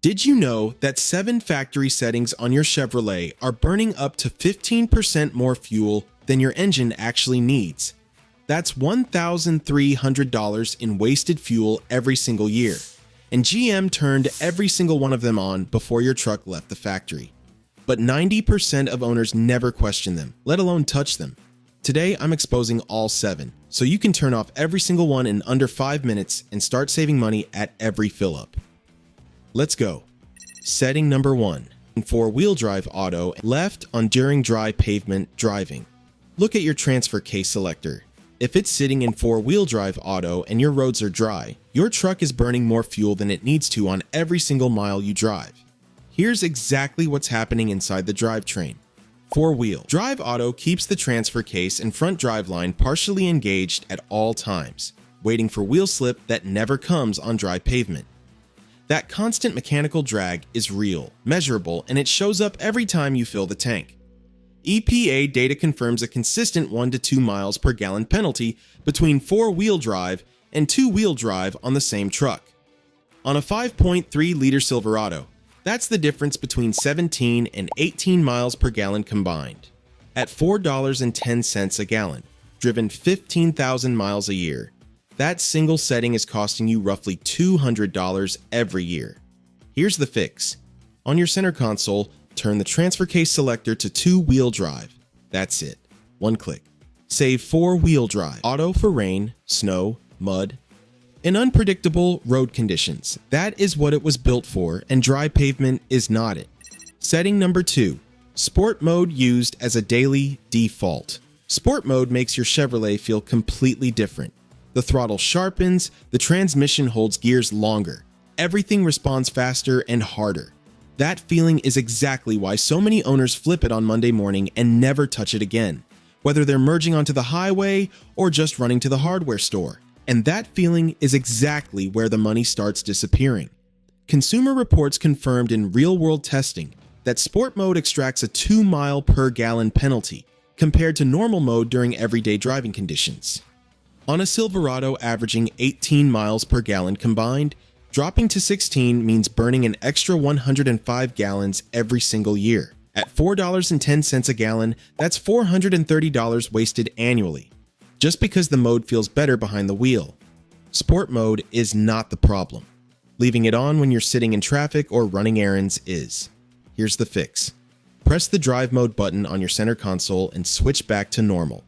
Did you know that 7 factory settings on your Chevrolet are burning up to 15% more fuel than your engine actually needs? That's $1,300 in wasted fuel every single year. And GM turned every single one of them on before your truck left the factory. But 90% of owners never question them, let alone touch them. Today, I'm exposing all 7, so you can turn off every single one in under 5 minutes and start saving money at every fill-up. Let's go. Setting number 1. In 4-wheel drive auto, left on during dry pavement driving. Look at your transfer case selector. If it's sitting in 4-wheel drive auto and your roads are dry, your truck is burning more fuel than it needs to on every single mile you drive. Here's exactly what's happening inside the drivetrain. 4-wheel drive auto keeps the transfer case and front driveline partially engaged at all times, waiting for wheel slip that never comes on dry pavement. That constant mechanical drag is real, measurable, and it shows up every time you fill the tank. EPA data confirms a consistent 1 to 2 miles per gallon penalty between 4-wheel drive and 2-wheel drive on the same truck. On a 5.3-liter Silverado, that's the difference between 17 and 18 miles per gallon combined. At $4.10 a gallon, driven 15,000 miles a year, that single setting is costing you roughly $200 every year. Here's the fix. On your center console, turn the transfer case selector to 2-wheel drive. That's it. One click. Save 4-wheel drive. Auto for rain, snow, mud, and unpredictable road conditions. That is what it was built for, and dry pavement is not it. Setting number 2. Sport mode used as a daily default. Sport mode makes your Chevrolet feel completely different. The throttle sharpens, the transmission holds gears longer. Everything responds faster and harder. That feeling is exactly why so many owners flip it on Monday morning and never touch it again, whether they're merging onto the highway or just running to the hardware store. And that feeling is exactly where the money starts disappearing. Consumer Reports confirmed in real-world testing that sport mode extracts a 2 mile per gallon penalty compared to normal mode during everyday driving conditions. On a Silverado averaging 18 miles per gallon combined, dropping to 16 means burning an extra 105 gallons every single year. At $4.10 a gallon, that's $430 wasted annually, just because the mode feels better behind the wheel. Sport mode is not the problem. Leaving it on when you're sitting in traffic or running errands is. Here's the fix. Press the drive mode button on your center console and switch back to normal.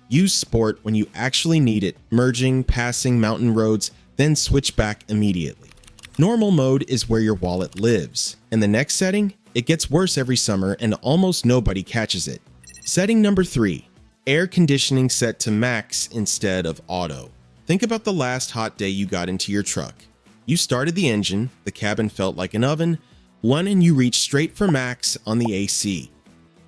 Use sport when you actually need it, merging, passing mountain roads, then switch back immediately. Normal mode is where your wallet lives, and the next setting, it gets worse every summer and almost nobody catches it. Setting number 3, air conditioning set to max instead of auto. Think about the last hot day you got into your truck. You started the engine, the cabin felt like an oven, and you reached straight for max on the AC.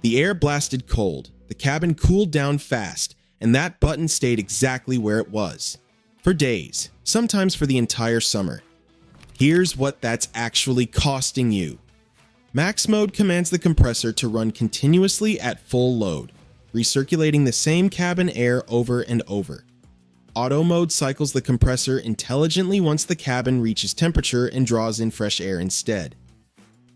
The air blasted cold, the cabin cooled down fast, and that button stayed exactly where it was. For days, sometimes for the entire summer. Here's what that's actually costing you. Max mode commands the compressor to run continuously at full load, recirculating the same cabin air over and over. Auto mode cycles the compressor intelligently once the cabin reaches temperature and draws in fresh air instead.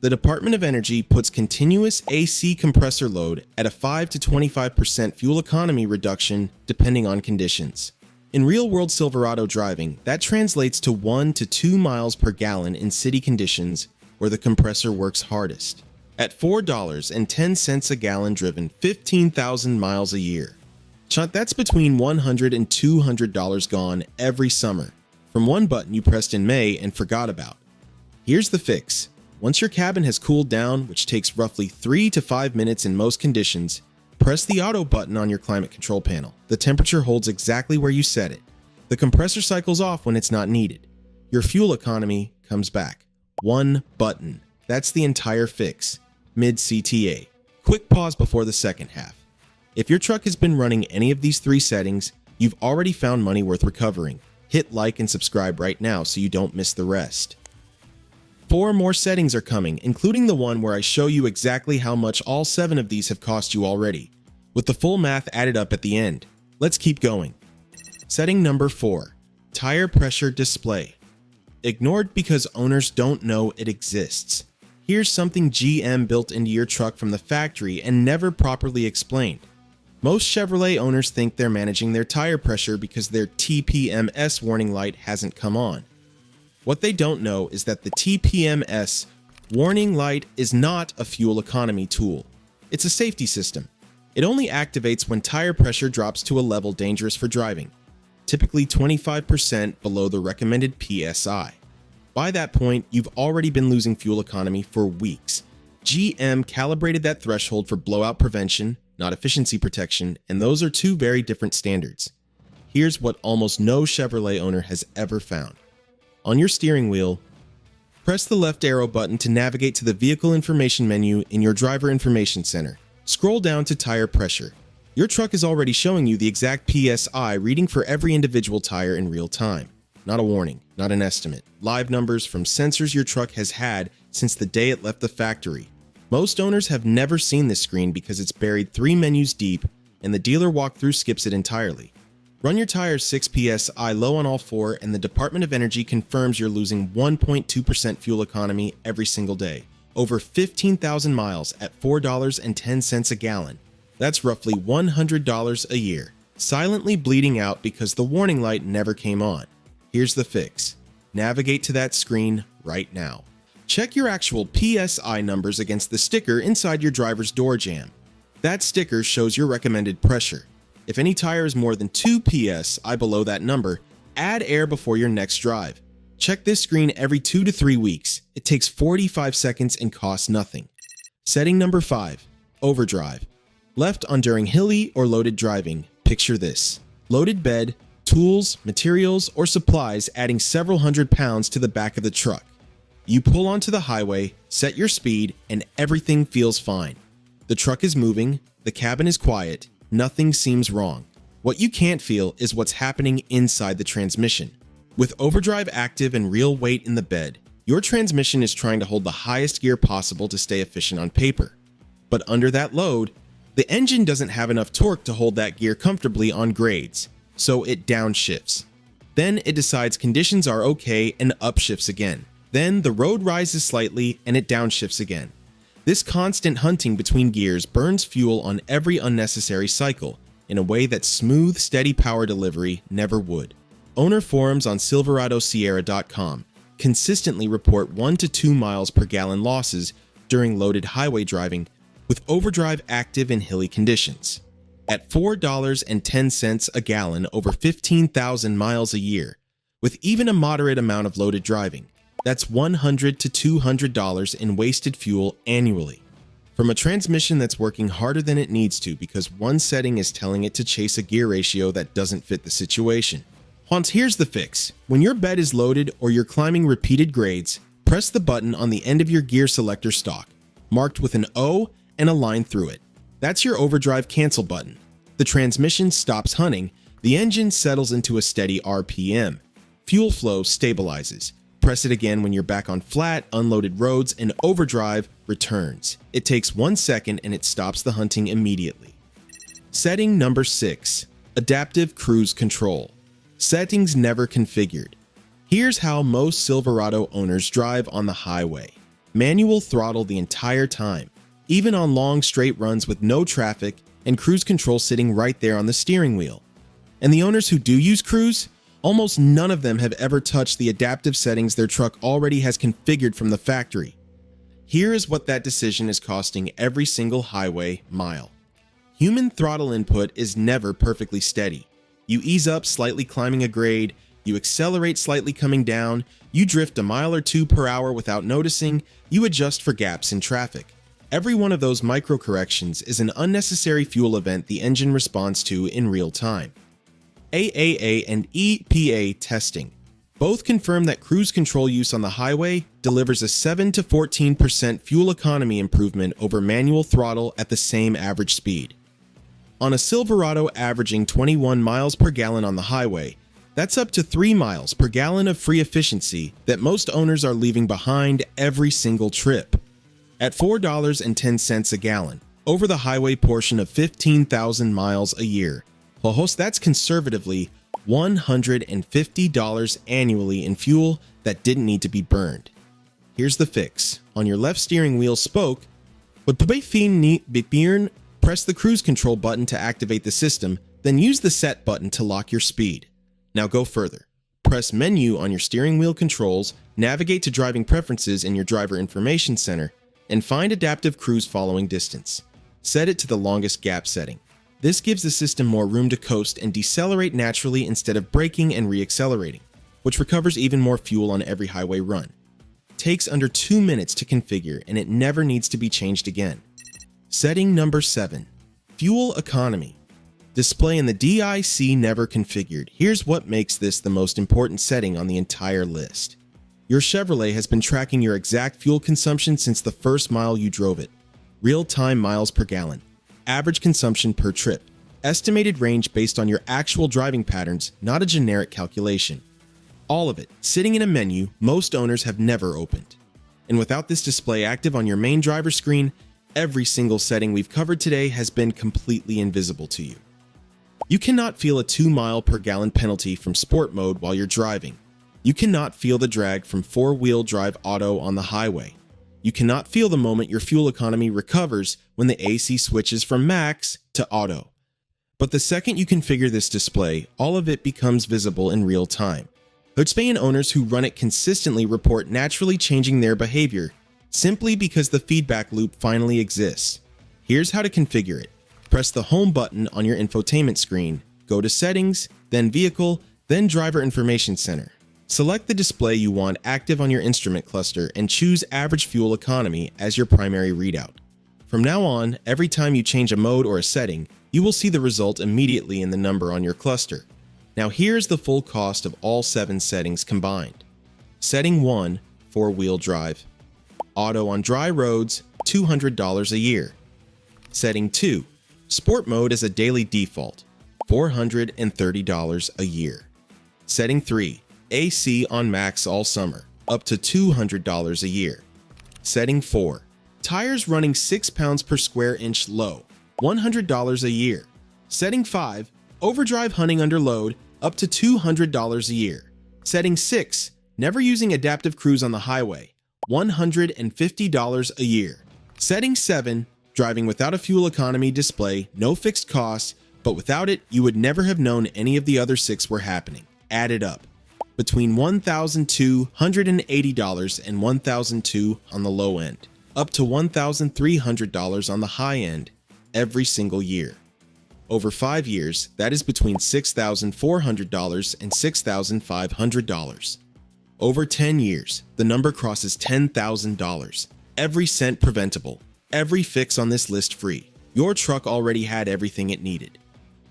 The Department of Energy puts continuous AC compressor load at a 5 to 25% fuel economy reduction depending on conditions. In real-world Silverado driving, that translates to 1 to 2 miles per gallon in city conditions where the compressor works hardest. At $4.10 a gallon driven 15,000 miles a year. That's between $100 and $200 gone every summer from one button you pressed in May and forgot about. Here's the fix. Once your cabin has cooled down, which takes roughly 3 to 5 minutes in most conditions, press the auto button on your climate control panel. The temperature holds exactly where you set it. The compressor cycles off when it's not needed. Your fuel economy comes back. One button. That's the entire fix. Mid-CTA. Quick pause before the second half. If your truck has been running any of these 3 settings, you've already found money worth recovering. Hit like and subscribe right now so you don't miss the rest. 4 more settings are coming, including the one where I show you exactly how much all 7 of these have cost you already, with the full math added up at the end. Let's keep going. Setting number 4, tire pressure display. ignored because owners don't know it exists. Here's something GM built into your truck from the factory and never properly explained. Most Chevrolet owners think they're managing their tire pressure because their TPMS warning light hasn't come on. What they don't know is that the TPMS warning light is not a fuel economy tool. It's a safety system. It only activates when tire pressure drops to a level dangerous for driving, typically 25% below the recommended PSI. By that point, you've already been losing fuel economy for weeks. GM calibrated that threshold for blowout prevention, not efficiency protection, and those are two very different standards. Here's what almost no Chevrolet owner has ever found. On your steering wheel, press the left arrow button to navigate to the Vehicle Information menu in your Driver Information Center. Scroll down to Tire Pressure. Your truck is already showing you the exact PSI reading for every individual tire in real time. Not a warning, not an estimate. Live numbers from sensors your truck has had since the day it left the factory. Most owners have never seen this screen because it's buried 3 menus deep and the dealer walkthrough skips it entirely. Run your tires 6 PSI low on all 4 and the Department of Energy confirms you're losing 1.2% fuel economy every single day. Over 15,000 miles at $4.10 a gallon. That's roughly $100 a year. Silently bleeding out because the warning light never came on. Here's the fix. Navigate to that screen right now. Check your actual PSI numbers against the sticker inside your driver's door jamb. That sticker shows your recommended pressure. If any tire is more than 2 PSI below that number, add air before your next drive. Check this screen every 2 to 3 weeks. It takes 45 seconds and costs nothing. Setting number 5, Overdrive. Left on during hilly or loaded driving, picture this. Loaded bed, tools, materials, or supplies adding several hundred pounds to the back of the truck. You pull onto the highway, set your speed, and everything feels fine. The truck is moving, the cabin is quiet, nothing seems wrong. What you can't feel is what's happening inside the transmission. With Overdrive active and real weight in the bed, your transmission is trying to hold the highest gear possible to stay efficient on paper. But under that load, the engine doesn't have enough torque to hold that gear comfortably on grades, so it downshifts. Then it decides conditions are okay and upshifts again. Then the road rises slightly and it downshifts again. This constant hunting between gears burns fuel on every unnecessary cycle in a way that smooth, steady power delivery never would. Owner forums on SilveradoSierra.com consistently report 1 to 2 miles per gallon losses during loaded highway driving with Overdrive active in hilly conditions. At $4.10 a gallon over 15,000 miles a year, with even a moderate amount of loaded driving, that's $100 to $200 in wasted fuel annually. From a transmission that's working harder than it needs to because one setting is telling it to chase a gear ratio that doesn't fit the situation. Hans, here's the fix. When your bed is loaded or you're climbing repeated grades, press the button on the end of your gear selector stalk, marked with an O and a line through it. That's your Overdrive cancel button. The transmission stops hunting, the engine settles into a steady RPM. Fuel flow stabilizes. Press it again when you're back on flat, unloaded roads, and Overdrive returns. It takes 1 second and it stops the hunting immediately. Setting number 6, Adaptive Cruise Control. Settings never configured. Here's how most Silverado owners drive on the highway. Manual throttle the entire time, even on long straight runs with no traffic and cruise control sitting right there on the steering wheel. And the owners who do use cruise, almost none of them have ever touched the adaptive settings their truck already has configured from the factory. Here is what that decision is costing every single highway mile. Human throttle input is never perfectly steady. You ease up slightly climbing a grade, you accelerate slightly coming down, you drift a mile or 2 per hour without noticing, you adjust for gaps in traffic. Every one of those micro corrections is an unnecessary fuel event the engine responds to in real time. AAA and EPA testing both confirm that cruise control use on the highway delivers a 7 to 14% fuel economy improvement over manual throttle at the same average speed. On a Silverado averaging 21 miles per gallon on the highway, that's up to 3 miles per gallon of free efficiency that most owners are leaving behind every single trip. At $4.10 a gallon, over the highway portion of 15,000 miles a year, that's conservatively $150 annually in fuel that didn't need to be burned. Here's the fix. On your left steering wheel spoke, press the cruise control button to activate the system, then use the set button to lock your speed. Now go further. Press menu on your steering wheel controls, navigate to driving preferences in your driver information center, and find adaptive cruise following distance. Set it to the longest gap setting. This gives the system more room to coast and decelerate naturally instead of braking and reaccelerating, which recovers even more fuel on every highway run. Takes under 2 minutes to configure, and it never needs to be changed again. Setting number 7. Fuel economy. Display in the DIC never configured. Here's what makes this the most important setting on the entire list. Your Chevrolet has been tracking your exact fuel consumption since the first mile you drove it. Real-time miles per gallon. Average consumption per trip. Estimated range based on your actual driving patterns, not a generic calculation. All of it, sitting in a menu most owners have never opened. And without this display active on your main driver screen, every single setting we've covered today has been completely invisible to you. You cannot feel a 2 mile per gallon penalty from sport mode while you're driving. You cannot feel the drag from 4-wheel drive auto on the highway. You cannot feel the moment your fuel economy recovers when the AC switches from max to auto. But the second you configure this display, all of it becomes visible in real time. Hood owners who run it consistently report naturally changing their behavior simply because the feedback loop finally exists. Here's how to configure it. Press the home button on your infotainment screen, go to settings, then vehicle, then driver information center. Select the display you want active on your instrument cluster and choose average fuel economy as your primary readout. From now on, every time you change a mode or a setting, you will see the result immediately in the number on your cluster. Now here's the full cost of all 7 settings combined. Setting 1, 4-wheel drive. Auto on dry roads, $200 a year. Setting 2, sport mode as a daily default, $430 a year. Setting 3, AC on max all summer, up to $200 a year. Setting 4, tires running 6 pounds per square inch low, $100 a year. Setting 5, overdrive hunting under load, up to $200 a year. Setting 6, never using adaptive cruise on the highway, $150 a year. Setting 7, driving without a fuel economy display, no fixed costs, but without it, you would never have known any of the other 6 were happening. Added up. Between $1,280 and $1,200 on the low end, up to $1,300 on the high end every single year. Over 5 years, that is between $6,400 and $6,500. Over 10 years, the number crosses $10,000. Every cent preventable, every fix on this list free. Your truck already had everything it needed.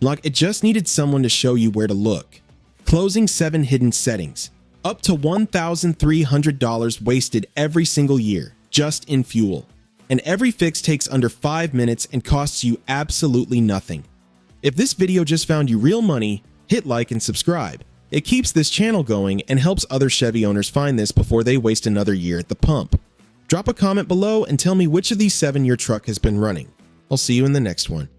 Like it just needed someone to show you where to look. Closing 7 hidden settings. Up to $1,300 wasted every single year, just in fuel. And every fix takes under 5 minutes and costs you absolutely nothing. If this video just found you real money, hit like and subscribe. It keeps this channel going and helps other Chevy owners find this before they waste another year at the pump. Drop a comment below and tell me which of these 7 your truck has been running. I'll see you in the next one.